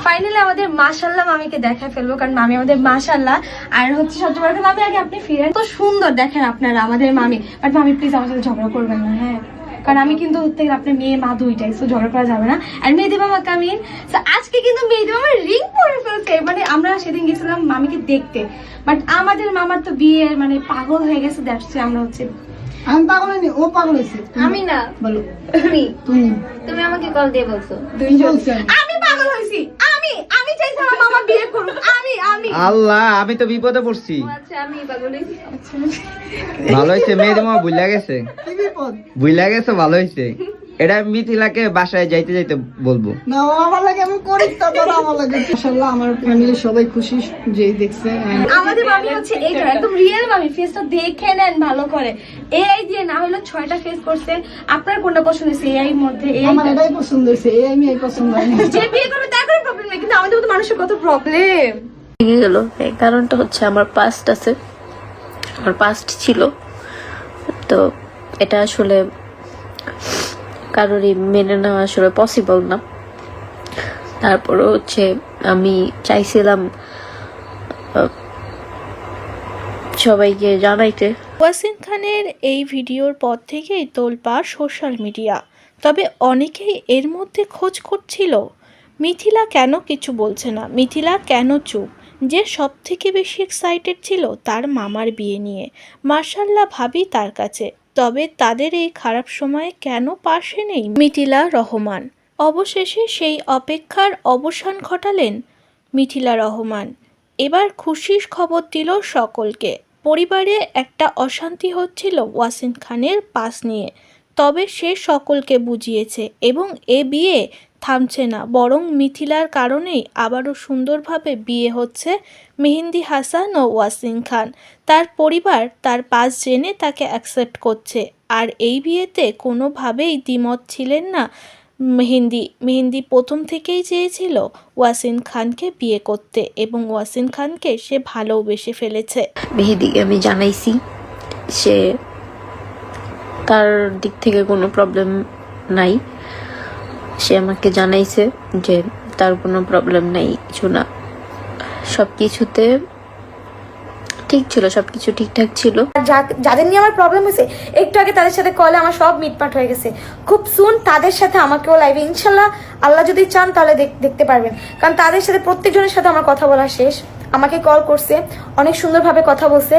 Finally আমাদের মাশাআল্লাহ মামিকে দেখা ফেলবো, কারণ মামি আমাদের মাশাআল্লাহ। আর হচ্ছে সবচেয়ে বড় কথা, মামি আগে আপনি ফিরেন, তো সুন্দর দেখেন আপনারা আমাদের মামি। বাট মামি প্লিজ আমার সাথে ঝগড়া করবেন না, হ্যাঁ, কারণ আমি কিন্তু থেকে আপনার মেয়ে মা দুইটাই, তো ঝগড়া করা যাবে না। আর মেহেদি মামা কামিন, আজকে কিন্তু মেহেদি মামা রিং পরে ফেলছে। মানে আমরা সেদিন গেছিলাম মামিকে দেখতে, বাট আমাদের মামার তো বিয়ে মানে পাগল হয়ে গেছে, দেখছি আমরা হচ্ছে। আমি পাগল হয়নি, ও পাগল হয়েছে। আমি না, বলো তুমি আমাকে কল দিয়ে বলছো আমি পাগল হয়েছি, আমি চাইছি আমার মামা বিয়ে করুক। আমি আল্লাহ, আমি তো বিপদে পড়ছি। আচ্ছা আমি পাগল হইছি। ভালো হয়েছে, মেয়েদের মা ভুলে গেছে, কি বিপদ? ভুলে গেছে, ভালো হয়েছে। এটা মিথিলাকে বাসায় যাইতে যাইতে বলবো না, ও আমার লাগে আমি করি, তারপর আমার লাগে। মাশাআল্লাহ আমার ফ্যামিলি সবাই খুশি যে দেখছে। আমাদের মামি হচ্ছে এইটা একদম রিয়েল মামি, ফেসটা দেখে নেন ভালো করে। এআই দিয়ে না হলো 6টা ফেস করছে। আপনার কোনটা পছন্দ হয়েছে এআই এর মধ্যে? আমার এটাই পছন্দ হয়েছে, এই আমি এই পছন্দ হয় না। যে বিয়ে করবে তার কোনো প্রবলেম নেই, কিন্তু আমাদের মতো মানুষের কত প্রবলেম। ভেঙে গেল, এই কারণটা হচ্ছে আমার পাস্ট আছে, আমার পাস্ট ছিল, তো এটা আসলে কারোরই মেনে নেওয়া আসলে পসিবল না। তারপরে হচ্ছে আমি চাইছিলাম সবাইকে জানাইতে। ওয়াসিম খানের এই ভিডিওর পর থেকেই তোলপাড় সোশ্যাল মিডিয়া। তবে অনেকেই এর মধ্যে খোঁজ করছিল মিথিলা কেন কিছু বলছে না, মিথিলা কেন চুপ। যে সব থেকে বেশি এক্সাইটেড ছিল তার মামার বিয়ে নিয়ে। মার্শাল্লাহ ভাবি তার কাছে, তবে তাদের এই খারাপ সময়ে কেন পাশে নেই মিথিলা রহমান। অবশেষে সেই অপেক্ষার অবসান ঘটালেন মিথিলা রহমান। এবার খুশির খবর দিল সকলকে। পরিবারে একটা অশান্তি হচ্ছিল ওয়াসিম খানের পাস নিয়ে, তবে সে সকলকে বুঝিয়েছে এবং এ বিয়ে থামছে না, বরং মিথিলার কারণেই আবারও সুন্দরভাবে বিয়ে হচ্ছে মেহেদি হাসান ও ওয়াসিম খান। তার পরিবার তার পাস জেনে তাকে অ্যাকসেপ্ট করছে। আর এই বিয়েতে কোনোভাবেই দ্বিমত ছিলেন না মেহেদি প্রথম থেকেই চেয়েছিল ওয়াসিম খানকে বিয়ে করতে এবং ওয়াসিম খানকে সে ভালোবেসে ফেলেছে। মেহেদিকে আমি জানাইছি, সে তার দিক থেকে কোনো প্রবলেম নাই, সে আমাকে জানাইছে যে তার কোনো প্রবলেম নাই, কিছু না, সব কিছুতে ঠিক ছিল, সবকিছু ঠিকঠাক ছিল। যাদের নিয়ে আমার প্রবলেম হয়েছে একটু আগে তাদের সাথে কলে আমার সব মিটপাট হয়ে গেছে। খুব সুন তাদের সাথে আমাকেও লাইভে ইনশাল্লাহ আল্লাহ যদি চান তাহলে দেখতে পারবেন, কারণ তাদের সাথে প্রত্যেকজনের সাথে আমার কথা বলা শেষ। আমাকে কল করছে, অনেক সুন্দরভাবে কথা বলছে।